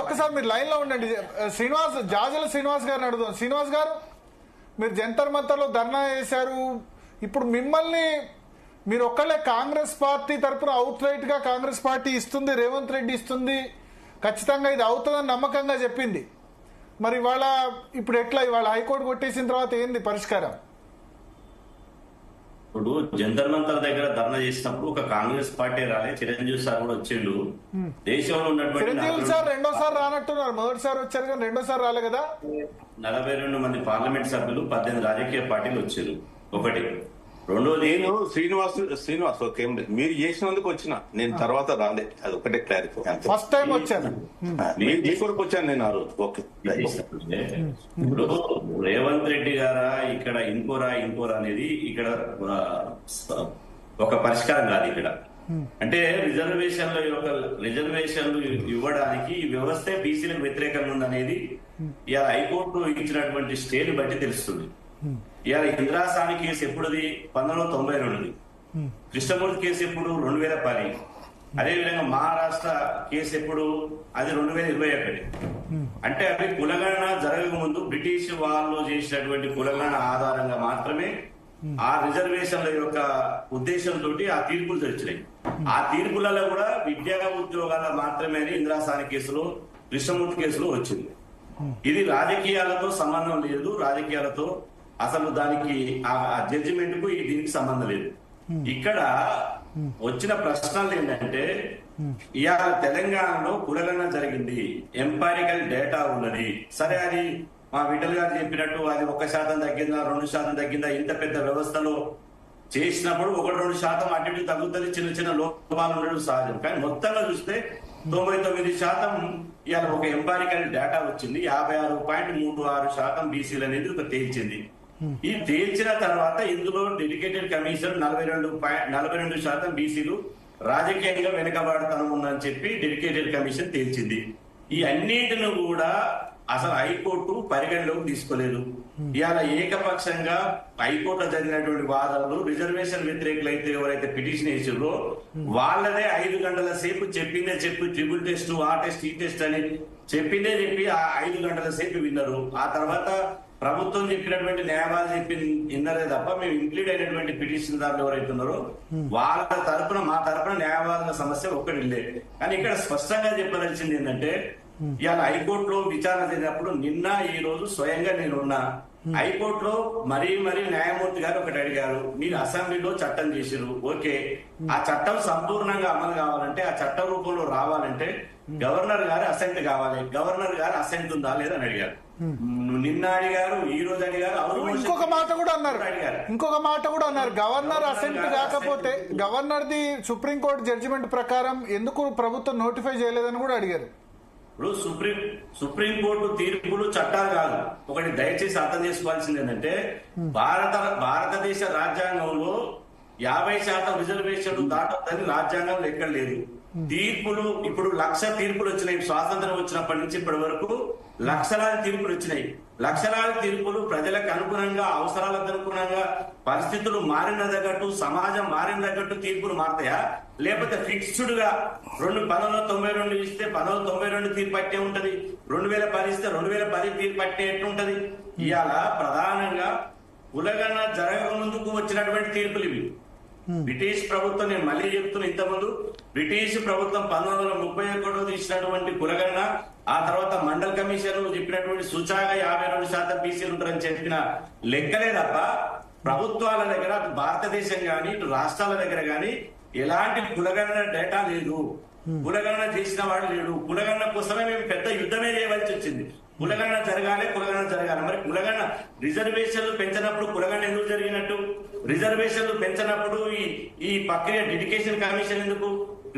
ఒక్కసారి మీరు లైన్ లో ఉండండి. జాజల శ్రీనివాస్ గారిని అడుగుదాం. శ్రీనివాస్ గారు, మీరు జంతర్ మంతర్లో ధర్నా చేశారు. ఇప్పుడు మిమ్మల్ని మీరు ఒక్కళ్ళే కాంగ్రెస్ పార్టీ తరఫున అవుట్ రైట్ గా కాంగ్రెస్ పార్టీ ఇస్తుంది, రేవంత్ రెడ్డి ఇస్తుంది, ఖచ్చితంగా ఇది అవుతుందని నమ్మకంగా చెప్పింది. మరి ఇప్పుడు ఎట్లా ఇవాళ హైకోర్టు కొట్టేసిన తర్వాత ఏంది పరిష్కారం? ఇప్పుడు జంతర్ మంతర్ దగ్గర ధర్నా చేసినప్పుడు ఒక కాంగ్రెస్ పార్టీ రాలే, చిరంజీవి సార్ కూడా వచ్చిండు. దేశంలో ఉన్నటువంటి చిరంజీవి సార్ రెండోసారి రానట్టున్నారు, మొదటిసారి వచ్చారు కానీ రెండోసారి రాలే కదా. 42 మంది పార్లమెంట్ సభ్యులు, 18 రాజకీయ పార్టీలు వచ్చారు. ఒకటి. రెండోది, నేను శ్రీనివాస్ ఓకే, మీరు చేసినందుకు వచ్చిన, నేను తర్వాత రాలే, అది ఒకటే క్లారిటీ. ఫస్ట్ టైం వచ్చాను, మీ కొరకు వచ్చాను నేను ఆ రోజు. ఓకే. ఇప్పుడు రేవంత్ రెడ్డి గారా ఇక్కడ ఇంకోరా అనేది ఇక్కడ ఒక పరిష్కారం కాదు. ఇక్కడ అంటే రిజర్వేషన్లు ఇవ్వడానికి ఈ వ్యవస్థే బీసీలకు వ్యతిరేకంగా ఉందనేది ఇలా హైకోర్టు ఇచ్చినటువంటి స్టేని బట్టి తెలుస్తుంది. ఇవాళ ఇందిరాసాని కేసు ఎప్పుడుది? 1992. కృష్ణమూర్తి కేసు ఎప్పుడు? 2010. అదేవిధంగా మహారాష్ట్ర కేసు ఎప్పుడు? అది 2021. అంటే అవి కులగణన జరగక ముందు బ్రిటిష్ వాళ్ళు చేసినటువంటి కులగణన ఆధారంగా మాత్రమే ఆ రిజర్వేషన్ల యొక్క ఉద్దేశంతో ఆ తీర్పులు తెచ్చినాయి. ఆ తీర్పులలో కూడా విద్యా ఉద్యోగాల మాత్రమే ఇందిరాసాని కేసులో, కృష్ణమూర్తి కేసులో వచ్చింది. ఇది రాజకీయాలతో సంబంధం లేదు, రాజకీయాలతో అసలు దానికి ఆ జడ్జిమెంట్ కు దీనికి సంబంధం లేదు. ఇక్కడ వచ్చిన ప్రశ్నలు ఏంటంటే, ఇవాళ తెలంగాణలో కులగణన జరిగింది, ఎంపారికల్ డేటా ఉన్నది. సరే, అది మా విఠల్ గారు చెప్పినట్టు అది 1% తగ్గిందా, 2% తగ్గిందా, ఇంత పెద్ద వ్యవస్థలో చేసినప్పుడు 1-2% అటు ఇటు తగ్గుతుంది, చిన్న లోపాలు ఉండడం సహజం. కానీ మొత్తంగా చూస్తే 99% ఇవాళ ఒక ఎంపారికల్ డేటా వచ్చింది. 56.36% బీసీలు అనేది ఒక తేల్చింది. ఈ తేల్చిన తర్వాత ఇందులో డెడికేటెడ్ కమిషన్ 42% బీసీలు రాజకీయంగా వెనుకబడతనం ఉందని చెప్పి డెడికేటెడ్ కమిషన్ తేల్చింది. ఈ అన్నింటిని కూడా అసలు హైకోర్టు పరిగణలోకి తీసుకోలేదు. ఇవాళ ఏకపక్షంగా హైకోర్టులో జరిగినటువంటి వాదనలు రిజర్వేషన్ వ్యతిరేకులు అయితే ఎవరైతే పిటిషన్ వేసారో వాళ్ళదే 5 గంటల సేపు చెప్పిందే చెప్పి ట్రిపుల్ టెస్ట్, ఆ టెస్ట్, ఈ టెస్ట్ అని చెప్పిందే చెప్పి ఆ 5 గంటల సేపు విన్నారు. ఆ తర్వాత ప్రభుత్వం చెప్పినటువంటి న్యాయవాది చెప్పి విన్నరే తప్ప మేము ఇంక్లూడ్ అయినటువంటి పిటిషన్ దారులు ఎవరైతే ఉన్నారో వాళ్ళ తరపున, మా తరపున న్యాయవాదుల సమస్య ఒక్కటి లేదు. కానీ ఇక్కడ స్పష్టంగా చెప్పదలిచింది ఏంటంటే, ఇవాళ హైకోర్టులో విచారణ జరిగినప్పుడు నిన్న ఈ రోజు స్వయంగా నేనున్నా. హైకోర్టులో మరీ న్యాయమూర్తి గారు ఒకటి అడిగారు, మీరు అసెంబ్లీలో చట్టం చేసిరు, ఓకే, ఆ చట్టం సంపూర్ణంగా అమలు కావాలంటే, ఆ చట్ట రూపంలో రావాలంటే గవర్నర్ గారు అసెంట్ కావాలి. గవర్నర్ గారు అసెంట్ ఉందా లేదని అడిగారు. నిన్న అడిగారు, ఈ రోజు అడిగారు. ఇంకొక మాట కూడా అన్నారు, గవర్నర్ అసెంట్ కాకపోతే గవర్నర్ది సుప్రీంకోర్టు జడ్జిమెంట్ ప్రకారం ఎందుకు ప్రభుత్వం నోటిఫై చేయలేదని కూడా అడిగారు. ఇప్పుడు సుప్రీంకోర్టు తీర్పులు చట్టాలు కాదు. ఒకటి దయచేసి అర్థం చేసుకోవాల్సింది ఏంటంటే, భారతదేశ రాజ్యాంగంలో 50% రిజర్వేషన్లు దాటొద్దని రాజ్యాంగంలో ఎక్కడ లేదు. తీర్పులు ఇప్పుడు 1,00,000 తీర్పులు వచ్చినాయి. స్వాతంత్రం వచ్చినప్పటి నుంచి ఇప్పటి వరకు లక్షలాది తీర్పులు వచ్చినాయి. లక్షలాది తీర్పులు ప్రజలకు అనుగుణంగా, అవసరాలకు అనుగుణంగా, పరిస్థితులు మారిన తగ్గట్టు, సమాజం మారిన తగ్గట్టు తీర్పులు మారుతాయా? లేకపోతే ఫిక్స్డ్ గా 1992 ఇస్తే 1992 తీర్పు పట్టే ఉంటది, 2010 ఇస్తే 2010 తీర్పు పట్టే ఎట్లుంటది? ఇవాళ ప్రధానంగా కులగణన జరగక ముందుకు వచ్చినటువంటి తీర్పులు ఇవి. బ్రిటిష్ ప్రభుత్వం, నేను మళ్ళీ చెప్తున్నా, ఇంతకుముందు బ్రిటిష్ ప్రభుత్వం 1931 తీసినటువంటి కులగణన, ఆ తర్వాత మండల్ కమిషన్ చెప్పినటువంటి సూచాగా 52% బీసీలు ఉంటారని చెప్పిన లెక్కలే తప్ప ప్రభుత్వాల దగ్గర, భారతదేశం కానీ ఇటు రాష్ట్రాల దగ్గర కానీ ఎలాంటి కులగణన డేటా లేదు. కులగణన చేసిన వాడు లేడు. కులగణన కోసమే మేము పెద్ద యుద్ధమే చేయవలసి వచ్చింది. కులగణన జరగాలి. మరి కులగణన రిజర్వేషన్లు పెంచినప్పుడు కులగణన ఎందుకు జరిగినట్టు? రిజర్వేషన్లు పెంచినప్పుడు ఈ ప్రక్రియ డెడికేషన్ కమిషన్ ఎందుకు?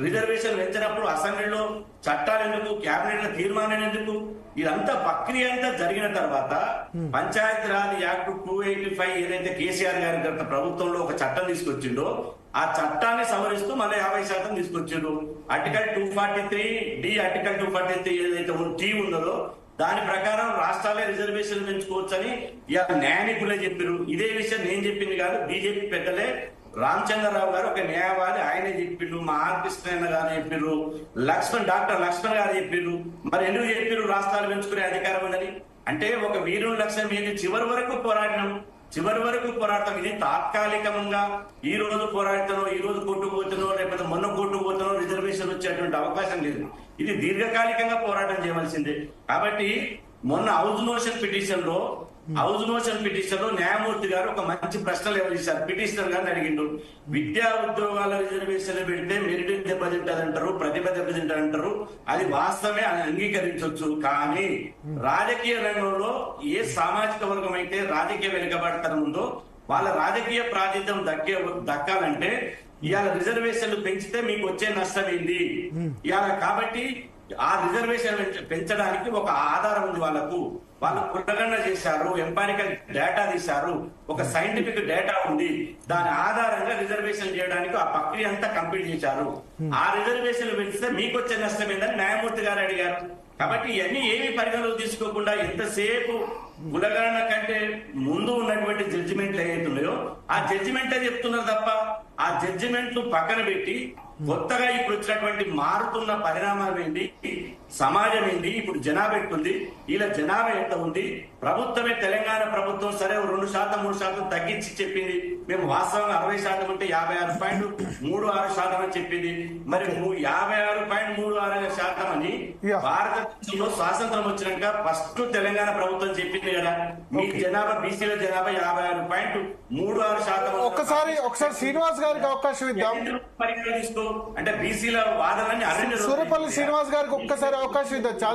రిజర్వేషన్ పెంచినప్పుడు అసెంబ్లీలో చట్టాలు ఎందుకు? కేబినెట్ లో తీర్మానం ఎందుకు? ఇదంతా ప్రక్రియ అంతా జరిగిన తర్వాత పంచాయతీరాజ్ యాక్ట్ 285 ఏదైతే కేసీఆర్ గారి గత ప్రభుత్వంలో ఒక చట్టం తీసుకొచ్చిండో ఆ చట్టాన్ని సవరిస్తూ మళ్ళీ 50% తీసుకొచ్చిండు. ఆర్టికల్ 243D, ఆర్టికల్ 243 ఏదైతే టీ ఉన్నదో దాని ప్రకారం రాష్ట్రాలే రిజర్వేషన్ పెంచుకోవచ్చని ఇవాళ న్యాయ నిపుణులే చెప్పారు. ఇదే విషయం నేను చెప్పింది కాదు, బీజేపీ పెద్దలే రామచంద్రరావు గారు ఒక న్యాయవాది, ఆయనే చెప్పిండు, మా ఆర్ కృష్ణ గారు చెప్పిర్రు, డాక్టర్ లక్ష్మణ్ గారు చెప్పిర్రు. మరి ఎందుకు చెప్పిర్రు రాష్ట్రాలు పెంచుకునే అధికారం ఉందని? అంటే ఒక వీరుని లక్ష్యం మీద చివరి వరకు పోరాడతాం. ఇది తాత్కాలికంగా ఈ రోజు పోరాడుతానో, ఈ రోజు కొట్టుకుపోతానో, లేకపోతే మొన్న కొట్టుకుపోతానో రిజర్వేషన్ వచ్చేటువంటి అవకాశం లేదు. ఇది దీర్ఘకాలికంగా పోరాటం చేయవలసిందే. కాబట్టి మొన్న హౌస్ మోషన్ పిటిషన్ లో న్యాయమూర్తి గారు ఒక మంచి ప్రశ్నలు ఎవరిస్తారు, పిటిషనర్ గారిని అడిగిండు. విద్యా ఉద్యోగాల రిజర్వేషన్లు పెడితే మెరిట్ దెబ్బతింటారంటారు, ప్రతిభ దెబ్బతింటారంటారు, అది వాస్తవమే అని అంగీకరించవచ్చు. కానీ రాజకీయ రంగంలో ఏ సామాజిక వర్గం అయితే రాజకీయ వెనుకబడతనం ఉందో వాళ్ళ రాజకీయ ప్రాతినిధ్యం దక్కాలంటే ఇవాళ రిజర్వేషన్లు పెంచితే మీకు వచ్చే నష్టం ఏంది ఇవాళ? కాబట్టి ఆ రిజర్వేషన్ పెంచడానికి ఒక ఆధారం ఉంది. వాళ్ళు కులగణన చేశారు, ఎంపారికల్ డేటా తీశారు, ఒక సైంటిఫిక్ డేటా ఉంది. దాని ఆధారంగా రిజర్వేషన్ చేయడానికి ఆ ప్రక్రియ అంతా కంప్లీట్ చేశారు. ఆ రిజర్వేషన్లు పెంచితే మీకు వచ్చే నష్టం ఏందని న్యాయమూర్తి గారు అడిగారు. కాబట్టి ఇవన్నీ ఏమి పరిగణలోకి తీసుకోకుండా ఎంతసేపు కులగణన కంటే ముందు ఉన్నటువంటి జడ్జిమెంట్లు ఏవైతున్నాయో ఆ జడ్జిమెంటే చెప్తున్నారు తప్ప ఆ జడ్జిమెంట్లు పక్కన పెట్టి కొత్తగా ఇప్పుడు వచ్చినటువంటి మారుతున్న పరిణామాలు ఏంటి, సమాజం ఏంటి, ఇప్పుడు జనాభా ఎట్టుంది, ఇలా జనాభా ఎంత ఉంది, ప్రభుత్వమే తెలంగాణ ప్రభుత్వం సరే 2% 3% తగ్గించి చెప్పింది. మేము వాస్తవంగా 60% ఉంటే 56.36% అని చెప్పింది. మరి 56.36% అని భారతదేశంలో స్వాతంత్రం వచ్చినాక ఫస్ట్ తెలంగాణ ప్రభుత్వం చెప్పింది కదా. మీ జనాభా బీసీల జనాభా 56.36%. ఒకసారి శ్రీనివాస్ గారికి అవకాశం ఇద్దాం. పరిగణ తీసుకో అంటే బీసీల వాదనని సూర్యపల్లి శ్రీనివాస్ గారికి ఒక్కసారి అవకాశం ఇద్దాం. చాలా